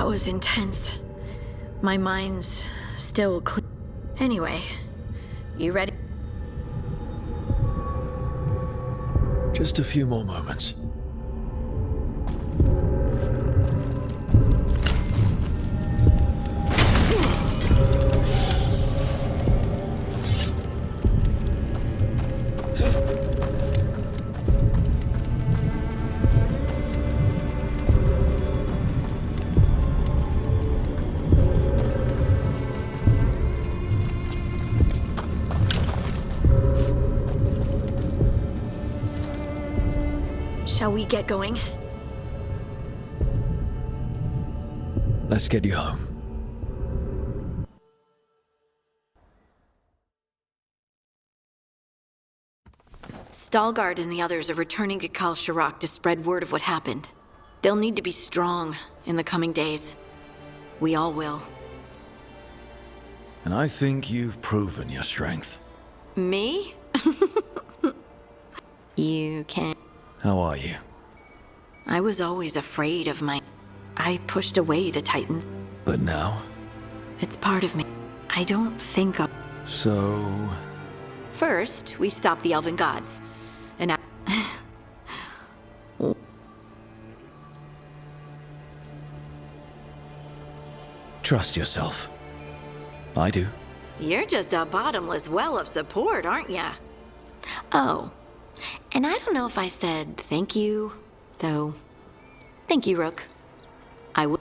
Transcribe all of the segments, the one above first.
was intense. My mind's still clear. Anyway, you ready? Just a few more moments. Shall we get going? Let's get you home. Stalgard and the others are returning to Kal Shirak to spread word of what happened. They'll need to be strong in the coming days. We all will. And I think you've proven your strength. Me? You can. How are you? I was always afraid of my... I pushed away the Titans. But now? It's part of me. I don't think I'll... So... First, we stopped the Elven gods. And Trust yourself. I do. You're just a bottomless well of support, aren't ya? Oh, and I don't know if I said thank you, so thank you, Rook. I will.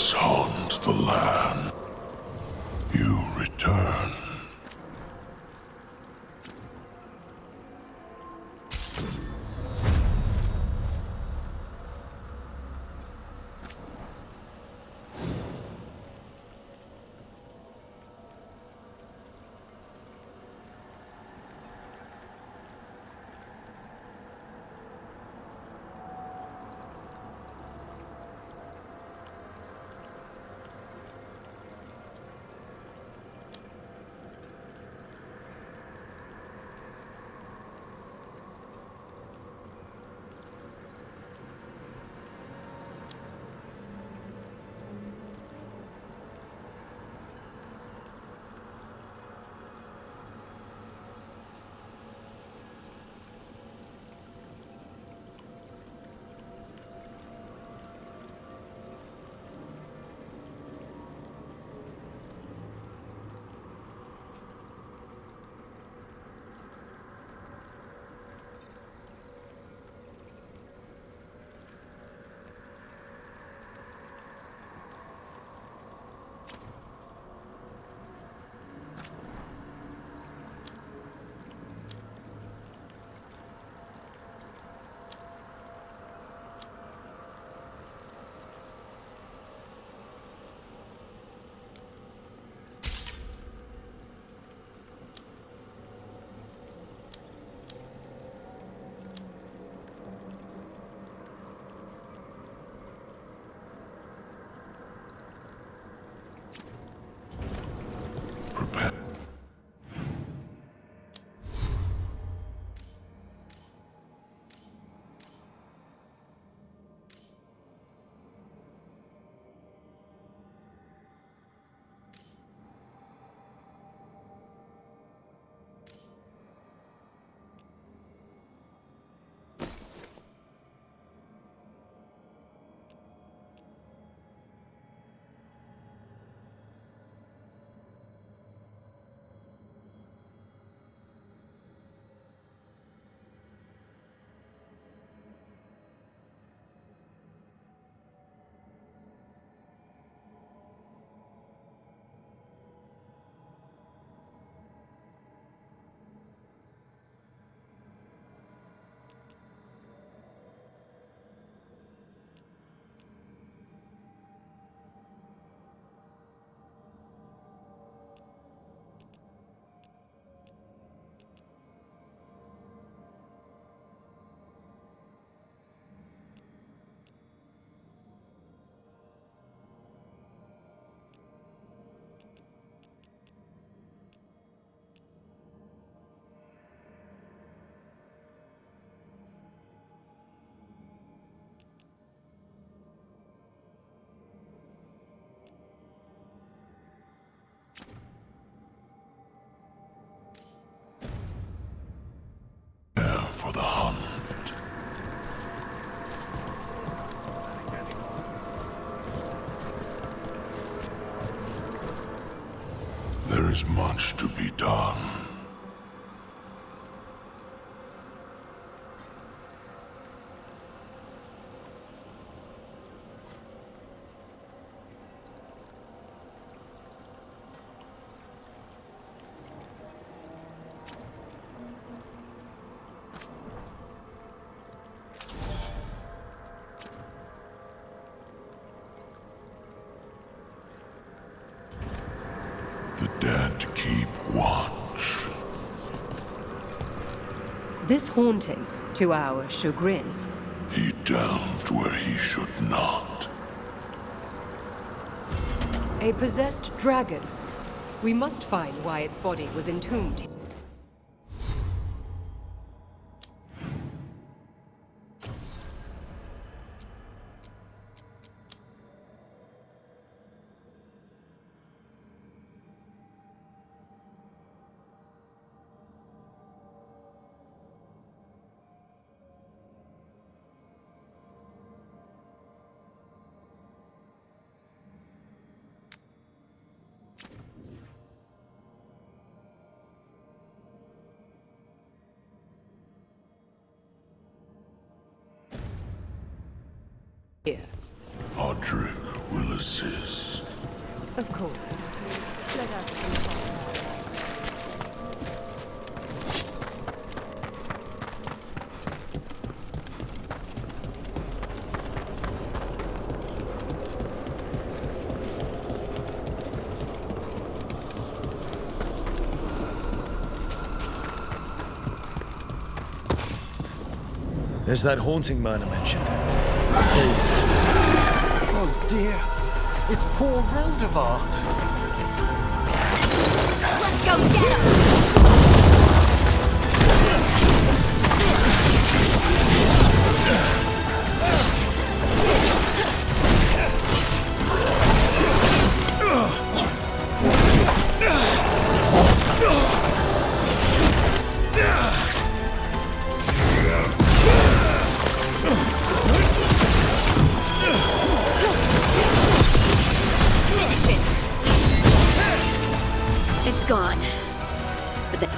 gods haunt the land, you return. Prepare. For the hunt. There is much to be done. The dead keep watch. This haunting, to our chagrin. He delved where he should not. A possessed dragon. We must find why its body was entombed. Here. Odric will assist. Of course. Let us consult. There's that haunting man I mentioned. Oh dear. It's poor Reldevar. Let's go get him! Finish it! It's gone. But the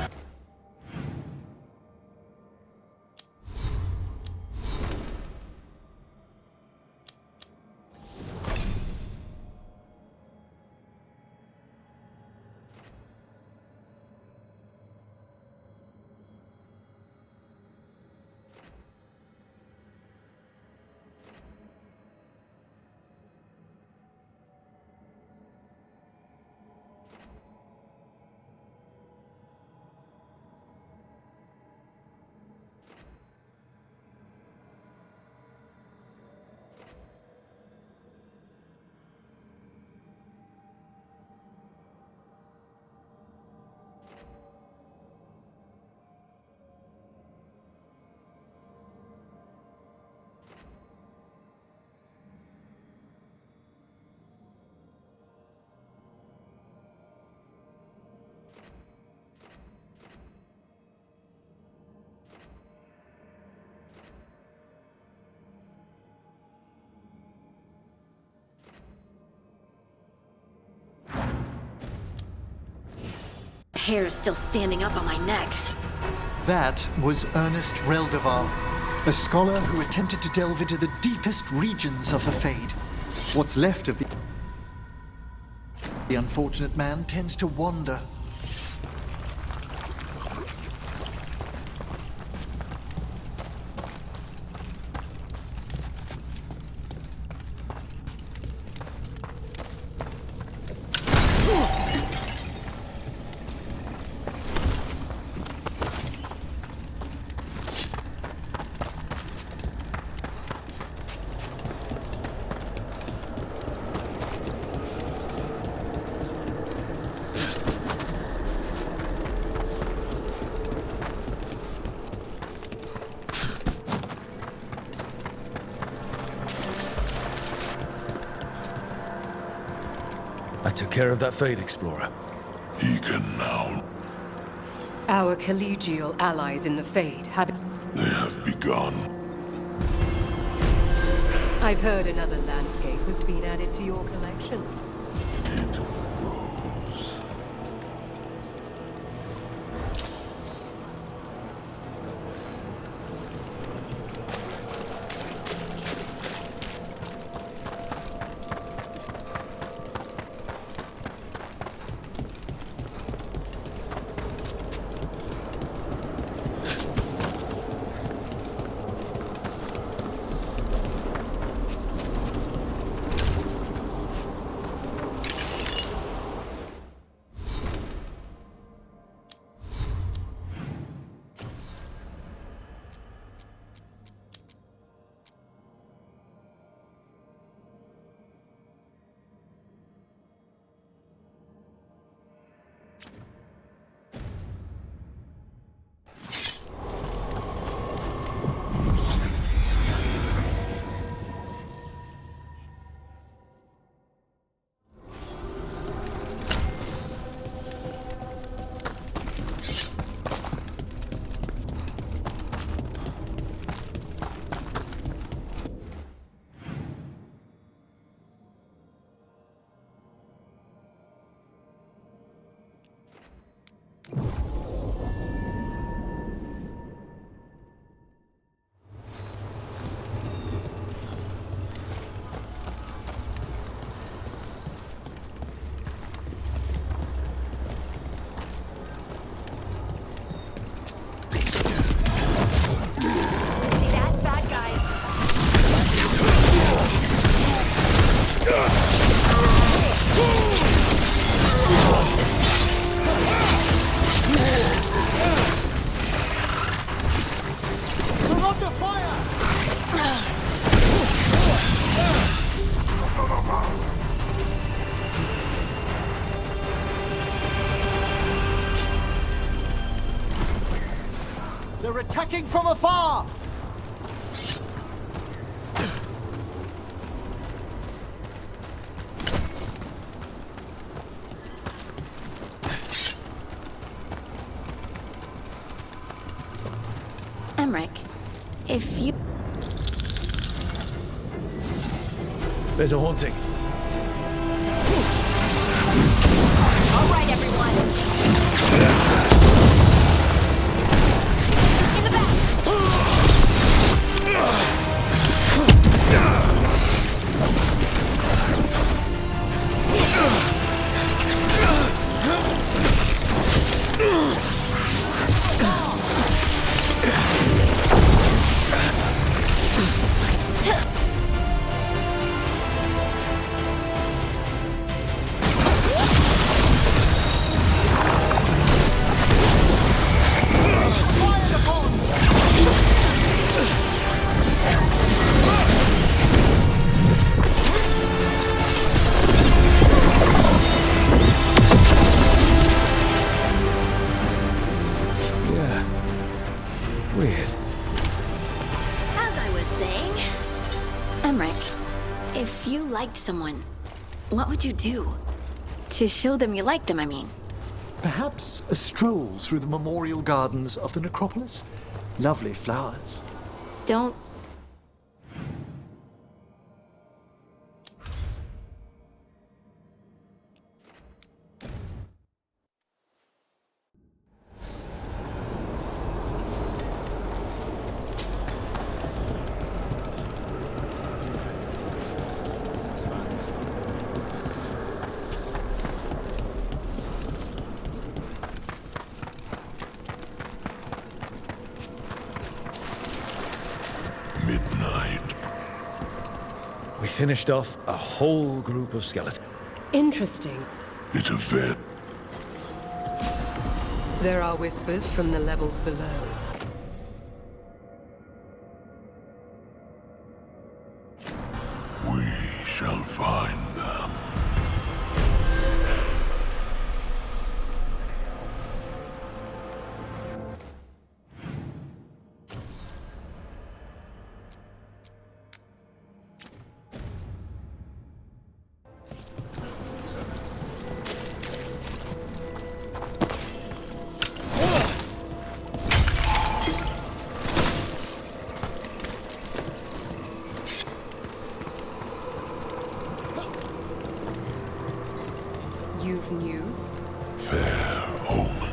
hair is still standing up on my neck. That was Ernest Reldevar, a scholar who attempted to delve into the deepest regions of the Fade. What's left of the unfortunate man tends to wander. I took care of that Fade Explorer. He can now. Our collegial allies in the Fade have... They have begun. I've heard another landscape has been added to your collection. It rose. attacking from afar! Emmerich, if you... There's a haunting. All right, everyone. In the Yeah. Weird. As I was saying, Emmerich, if you liked someone, what would you do? To show them you like them, I mean. Perhaps a stroll through the memorial gardens of the necropolis? Lovely flowers. Don't... Midnight. We finished off a whole group of skeletons. Interesting. It appeared There are whispers from the levels below. we shall find them. You've news? Fair omen.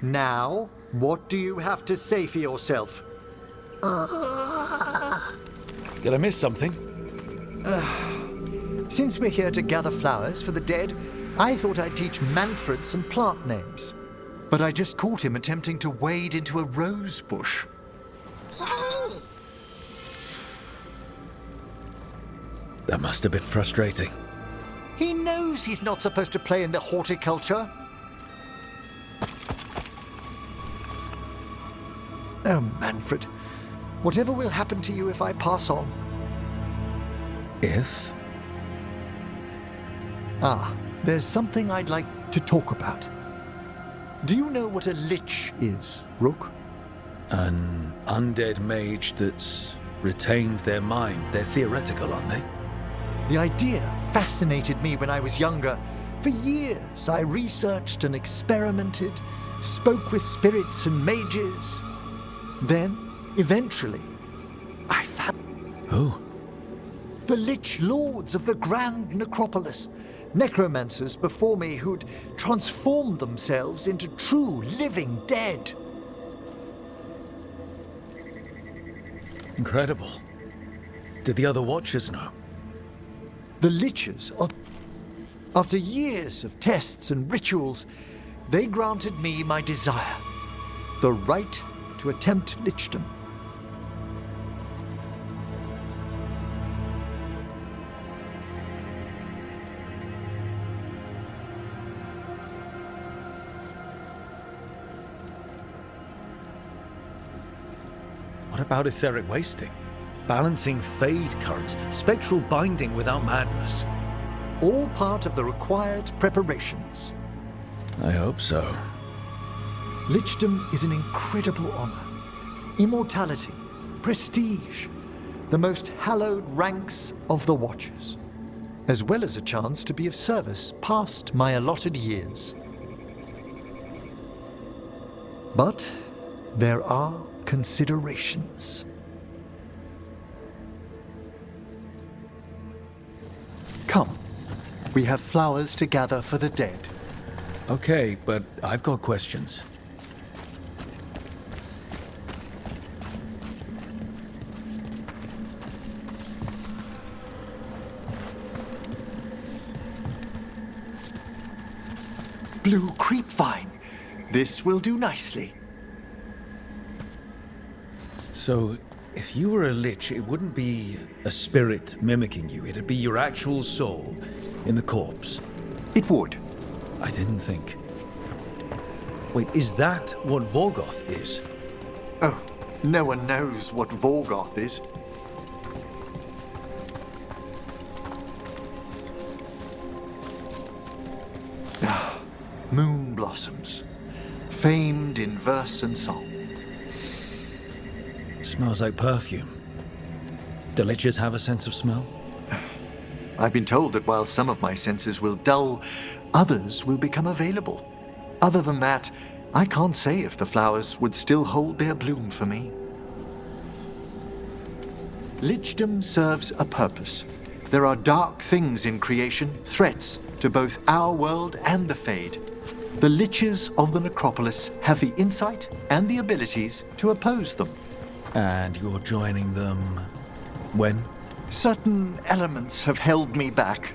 Now, what do you have to say for yourself? Did I miss something? Since we're here to gather flowers for the dead, I thought I'd teach Manfred some plant names. But I just caught him attempting to wade into a rose bush. That must have been frustrating. He knows he's not supposed to play in the horticulture. Oh, Manfred. Whatever will happen to you if I pass on? If? There's something I'd like to talk about. Do you know what a lich is, Rook? An undead mage that's retained their mind. They're theoretical, aren't they? The idea fascinated me when I was younger. For years, I researched and experimented, spoke with spirits and mages. Then, eventually, I found Who? the Lich Lords of the Grand Necropolis. Necromancers before me who'd transformed themselves into true living dead. Incredible. Did the other Watchers know? The Liches, after years of tests and rituals, they granted me my desire. The right to attempt lichdom. What about etheric wasting? Balancing fade currents, spectral binding without madness. All part of the required preparations. I hope so. Lichdom is an incredible honor. Immortality, prestige, the most hallowed ranks of the Watchers, as well as a chance to be of service past my allotted years. But there are considerations. Come, we have flowers to gather for the dead. Okay, but I've got questions. Blue creepvine. This will do nicely. So, if you were a lich, it wouldn't be a spirit mimicking you. It'd be your actual soul in the corpse. It would. I didn't think. Wait, is that what Vorgoth is? Oh, no one knows what Vorgoth is. Moon blossoms, famed in verse and song. Smells like perfume. Do liches have a sense of smell? I've been told that while some of my senses will dull, others will become available. Other than that, I can't say if the flowers would still hold their bloom for me. Lichdom serves a purpose. There are dark things in creation, threats to both our world and the Fade. The Liches of the Necropolis have the insight and the abilities to oppose them. And you're joining them when? Certain elements have held me back.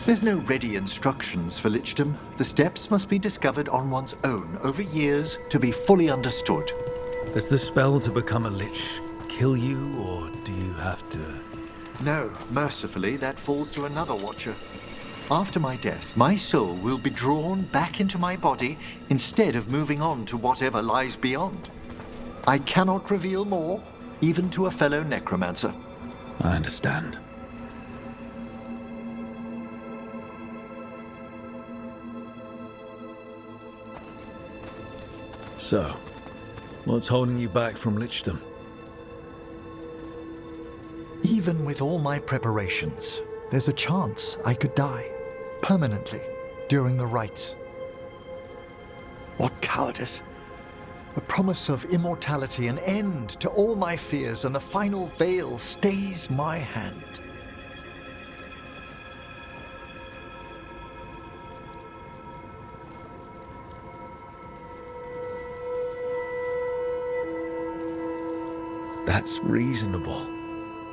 There's no ready instructions for lichdom. The steps must be discovered on one's own over years to be fully understood. Does the spell to become a lich kill you, or do you have to... No, mercifully, that falls to another watcher. After my death, my soul will be drawn back into my body instead of moving on to whatever lies beyond. I cannot reveal more, even to a fellow necromancer. I understand. So, what's holding you back from Lichdom? Even with all my preparations, there's a chance I could die permanently during the rites. What cowardice! The promise of immortality, an end to all my fears, and the final veil stays my hand. That's reasonable.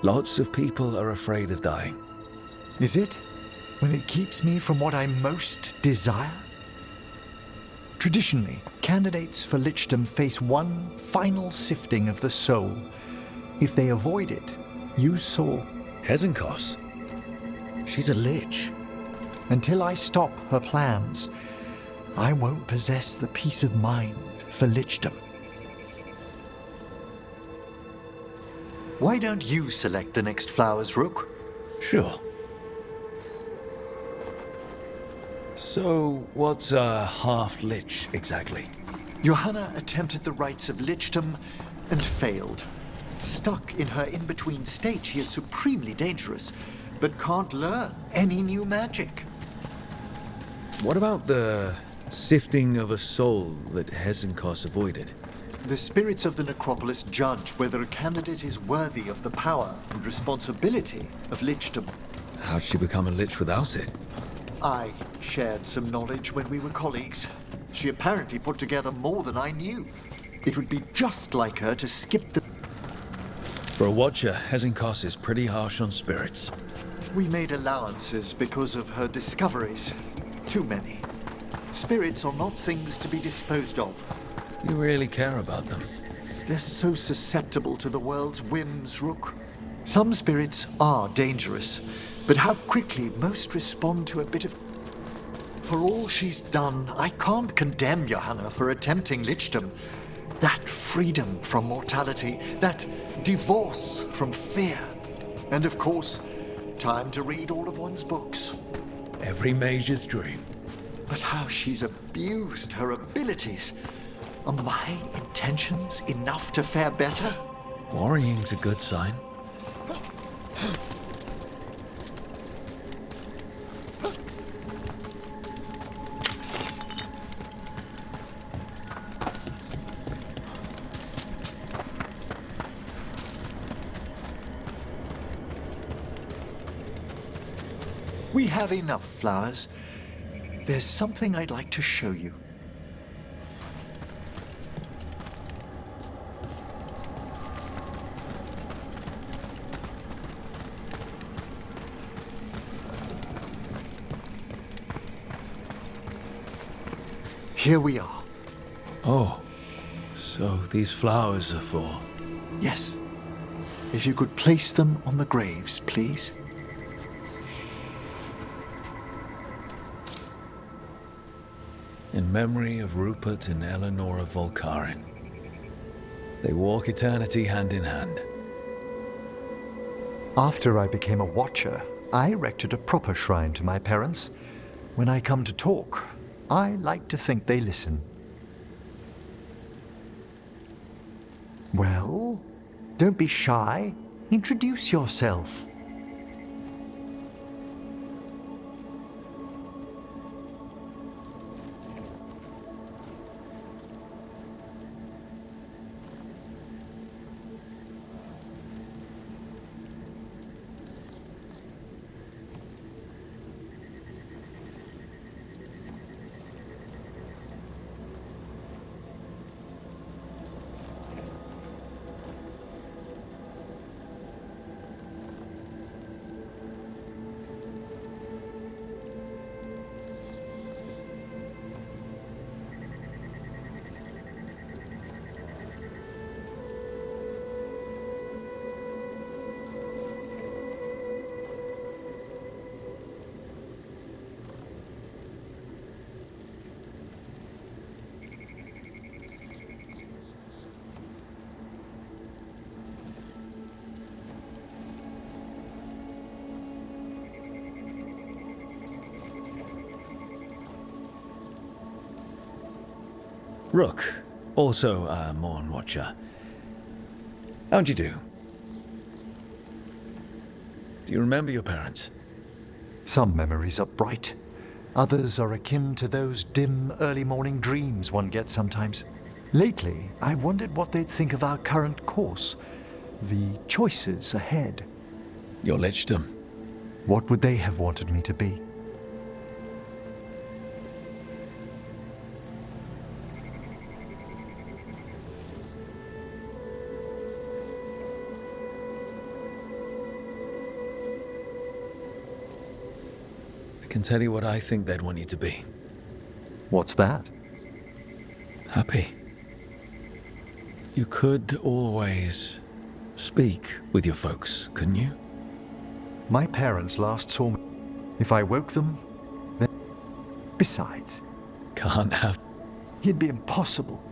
Lots of people are afraid of dying. Is it? When it keeps me from what I most desire? Traditionally, candidates for lichdom face one final sifting of the soul. If they avoid it, you saw. Hezenkos? She's a lich. Until I stop her plans, I won't possess the peace of mind for lichdom. Why don't you select the next flowers, Rook? Sure. So, what's a half-lich exactly? Johanna attempted the rites of lichdom and failed. Stuck in her in-between state, she is supremely dangerous, but can't learn any new magic. What about the sifting of a soul that Hezenkos avoided? The spirits of the necropolis judge whether a candidate is worthy of the power and responsibility of lichdom. How'd she become a lich without it? I shared some knowledge when we were colleagues. She apparently put together more than I knew. It would be just like her to skip the... For a watcher, Hezenkos is pretty harsh on spirits. We made allowances because of her discoveries. Too many. Spirits are not things to be disposed of. You really care about them. They're so susceptible to the world's whims, Rook. Some spirits are dangerous, but how quickly most respond to a bit of... For all she's done, I can't condemn Johanna for attempting lichdom. That freedom from mortality, that divorce from fear. And of course, time to read all of one's books. Every mage's dream. But how she's abused her abilities. Are my intentions enough to fare better? Worrying's a good sign. We have enough flowers. There's something I'd like to show you. Here we are. Oh, so these flowers are for... Yes. If you could place them on the graves, please. In memory of Rupert and Eleanor of Volkaren. They walk eternity hand in hand. After I became a watcher, I erected a proper shrine to my parents. When I come to talk, I like to think they listen. Well, don't be shy. Introduce yourself. Rook, also a Morn Watcher. How'd you do? Do you remember your parents? Some memories are bright. Others are akin to those dim early morning dreams one gets sometimes. Lately, I wondered what they'd think of our current course, the choices ahead. Your lichdom. What would they have wanted me to be? I can tell you what I think they'd want you to be. What's that? Happy. You could always speak with your folks, couldn't you? My parents last saw me. If I woke them, then... Besides, Can't have. it'd be impossible.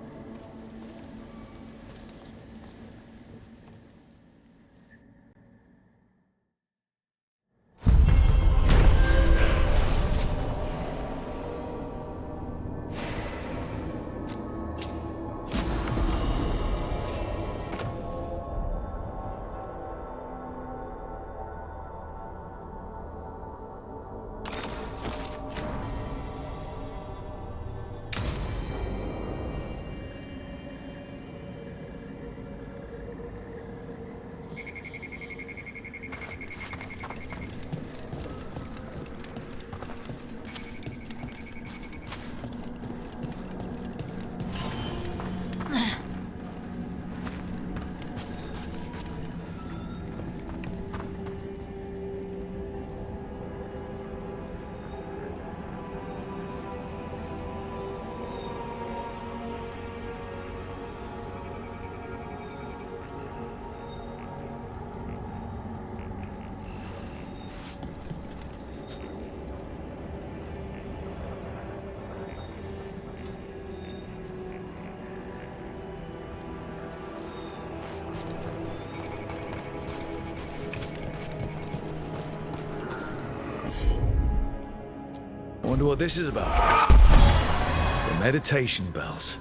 I wonder what this is about. The meditation bells.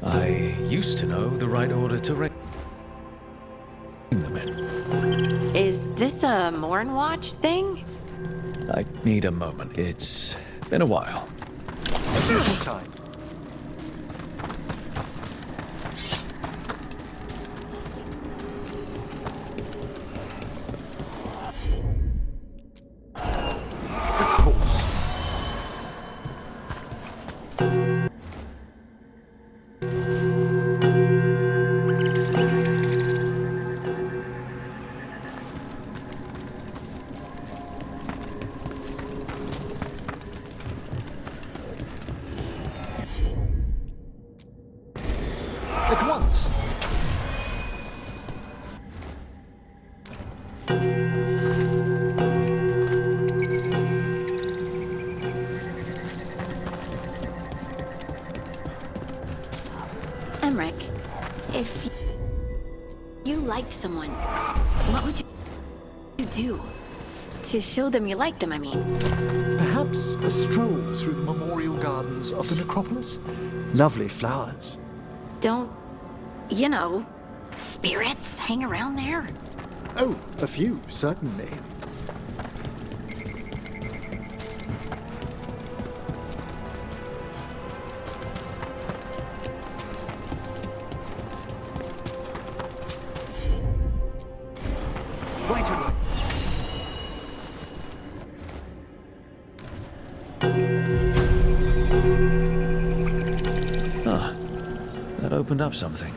I used to know the right order to ring them in. Is this a Morn Watch thing? I need a moment. It's been a while. Every time. Of course. At once. Emmerich, if you liked someone, what would you do? To show them you like them, I mean. Perhaps a stroll through the memorial gardens of the necropolis? Lovely flowers. Don't, spirits hang around there? Oh, a few, certainly. Right away. Ah, that opened up something.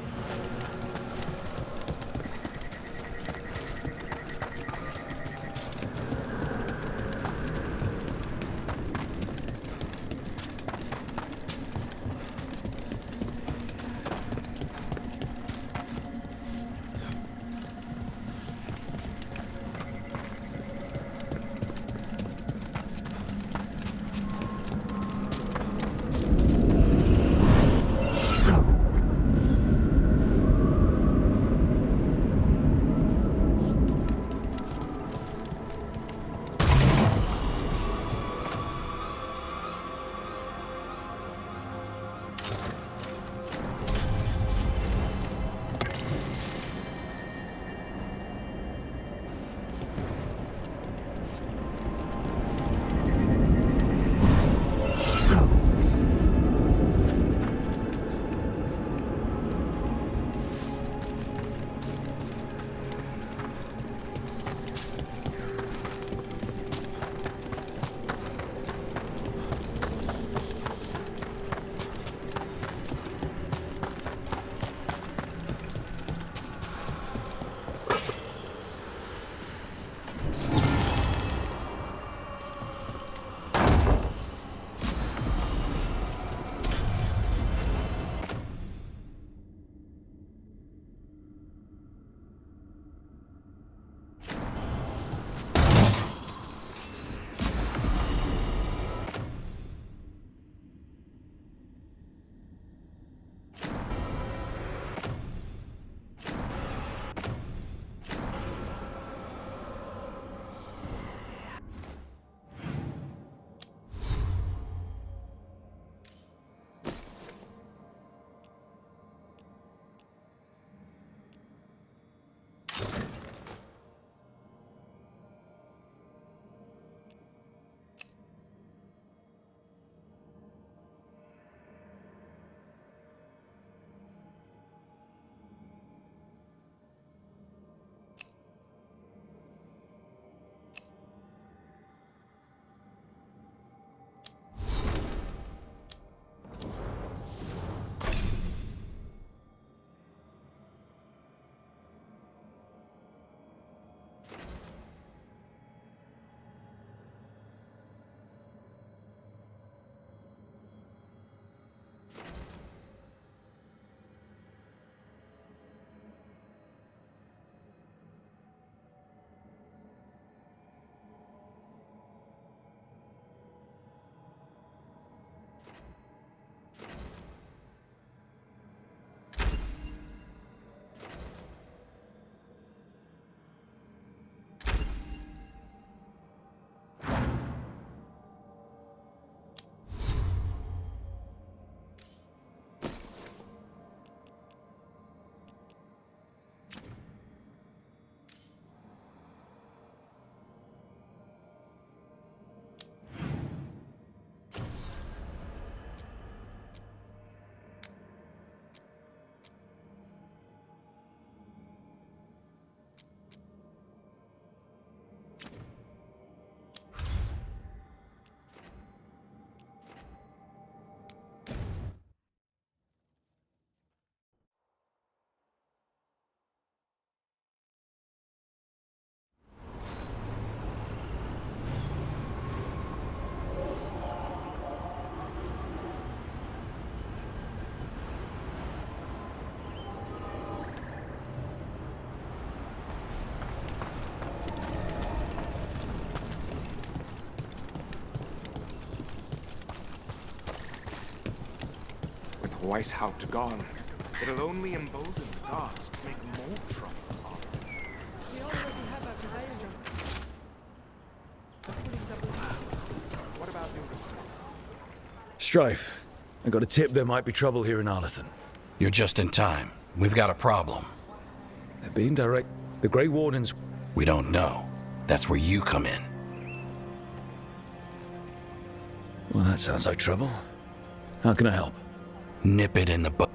twice Haupt gone. It'll only embolden the guards to make more trouble. What about you? Strife, I got a tip there might be trouble here in Arlathan. You're just in time. We've got a problem. They're being direct. The Grey Wardens. We don't know. That's where you come in. Well, that sounds like trouble. How can I help? Nip it in the butt.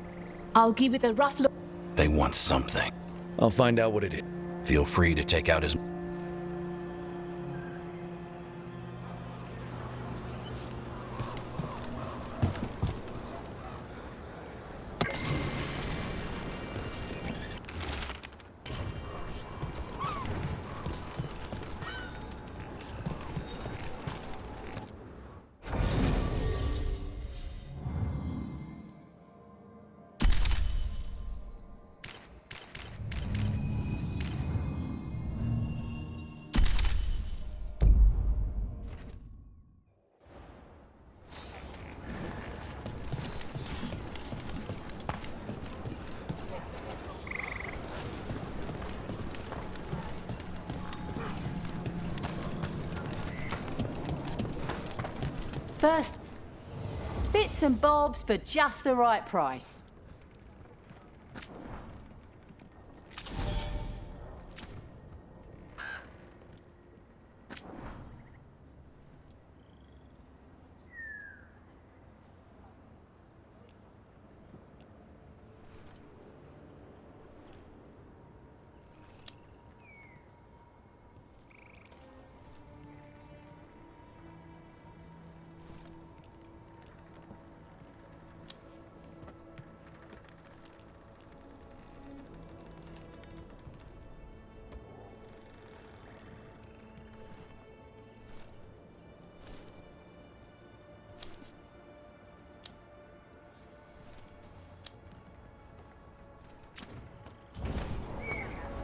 I'll give it a rough look. They want something. I'll find out what it is. Feel free to take out his... First, bits and bobs for just the right price.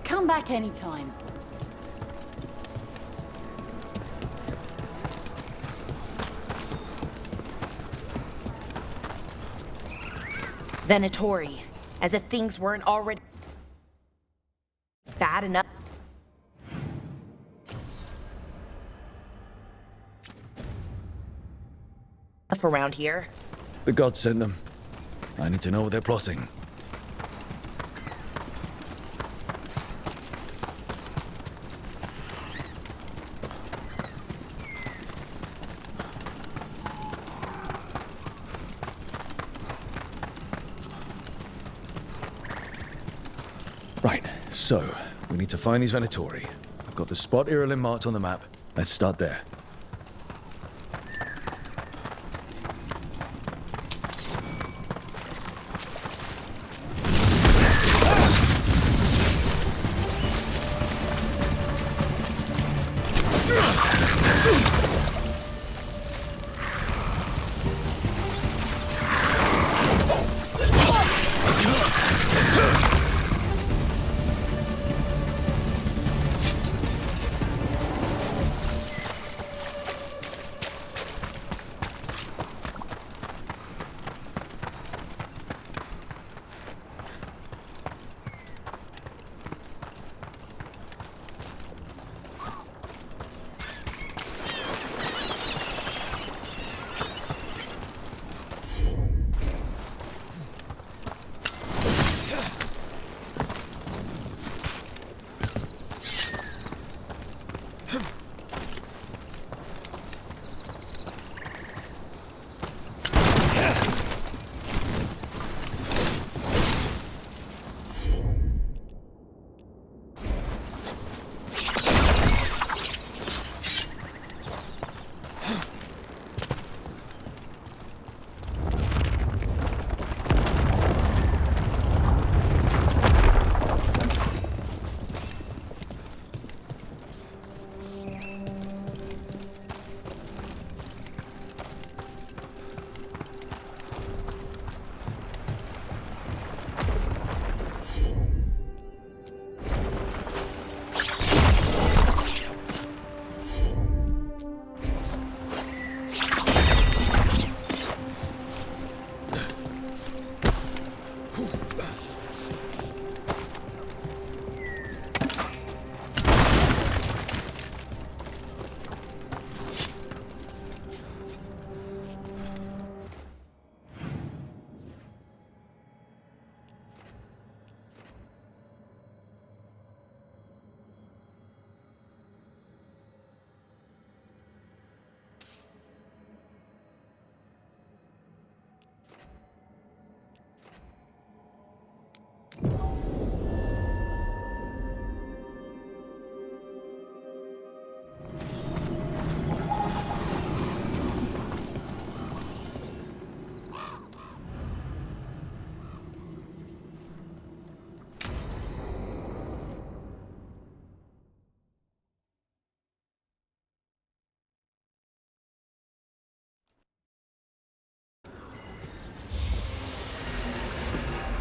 Come back anytime. Venatori, as if things weren't already bad enough. Around here. The gods sent them. I need to know what they're plotting. Right, so we need to find these Venatori. I've got the spot Irulan marked on the map. Let's start there.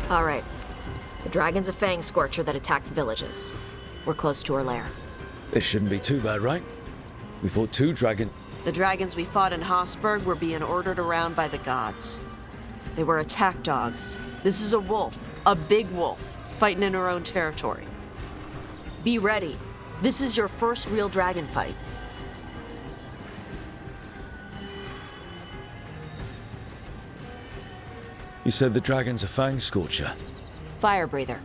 All right. The dragon's a fang scorcher that attacked villages. We're close to her lair. This shouldn't be too bad, right? We fought 2 dragons. The dragons we fought in Hossberg were being ordered around by the gods. They were attack dogs. This is a wolf, a big wolf, fighting in her own territory. Be ready. This is your first real dragon fight. You said the dragon's a fang scorcher. Fire breather.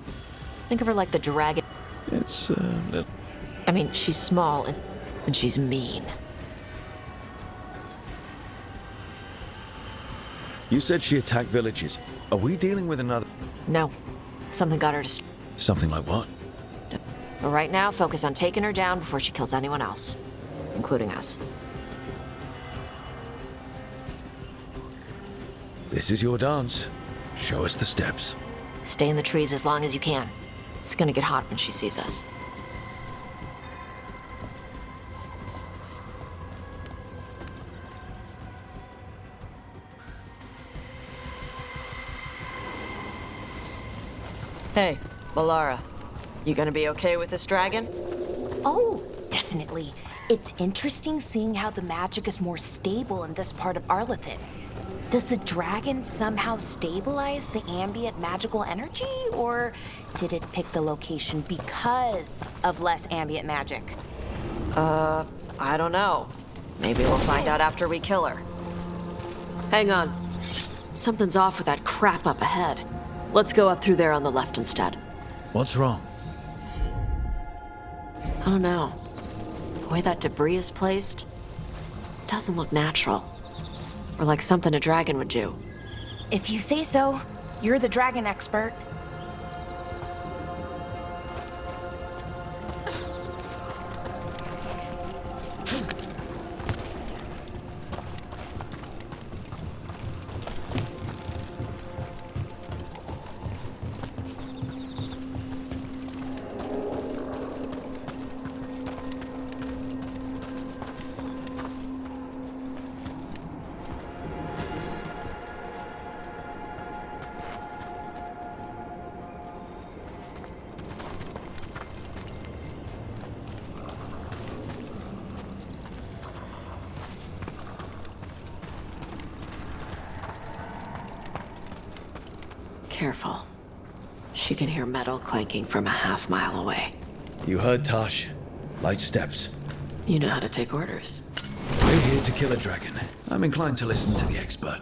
Think of her like the dragon. It's little. I mean, she's small and she's mean. You said she attacked villages. Are we dealing with another? No. Something got her to... Something like what? But right now, focus on taking her down before she kills anyone else. Including us. This is your dance. Show us the steps. Stay in the trees as long as you can. It's gonna get hot when she sees us. Hey, Balara. You gonna be okay with this dragon? Oh, definitely. It's interesting seeing how the magic is more stable in this part of Arlathan. Does the dragon somehow stabilize the ambient magical energy, or did it pick the location because of less ambient magic? I don't know. Maybe we'll find out after we kill her. Hang on. Something's off with that crap up ahead. Let's go up through there on the left instead. What's wrong? I don't know. The way that debris is placed doesn't look natural. Or like something a dragon would do. If you say so, you're the dragon expert. Careful. She can hear metal clanking from a half-mile away. You heard Tosh. Light steps. You know how to take orders. We're here to kill a dragon. I'm inclined to listen to the expert.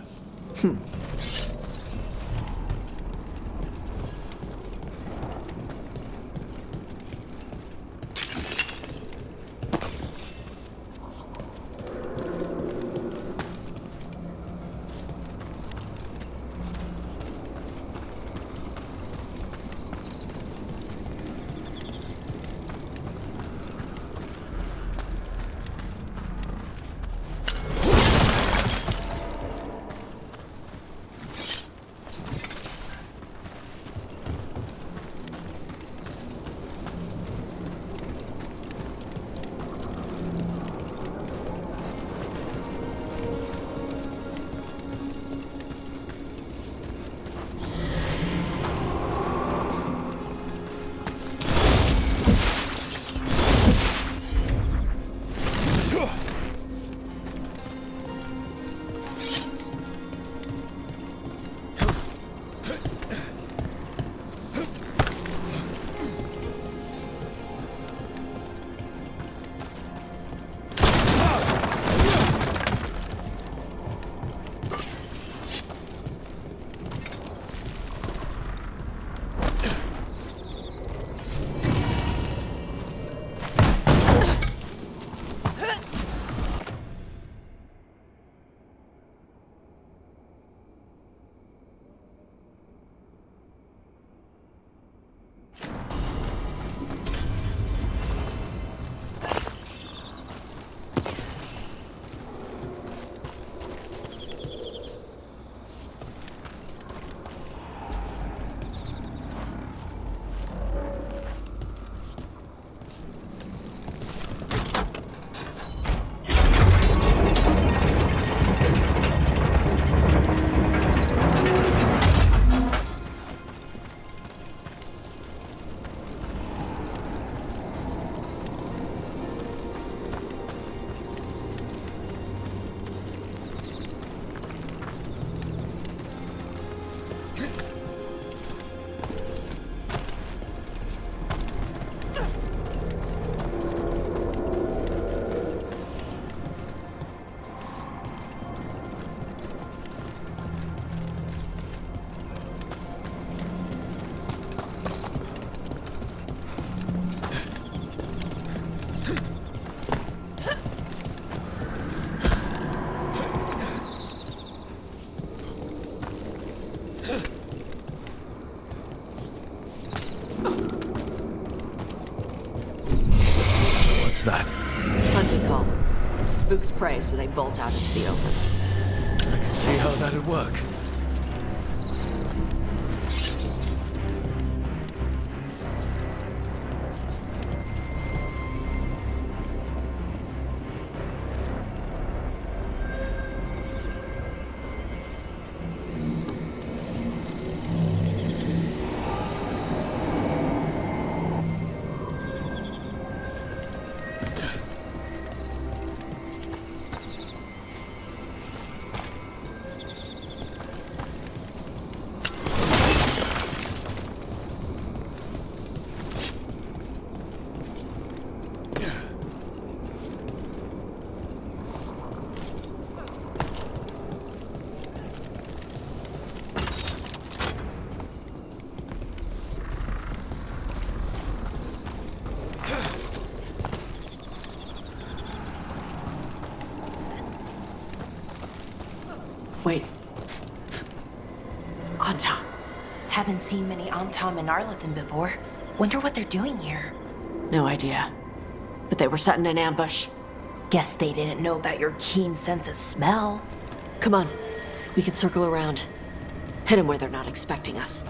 What's that? Hunting call. Spooks prey, so they bolt out into the open. I can see how that'd work. Wait. Antom. Haven't seen many Antom in Arlethan before. Wonder what they're doing here. No idea. But they were setting an ambush. Guess they didn't know about your keen sense of smell. Come on. We can circle around. Hit them where they're not expecting us.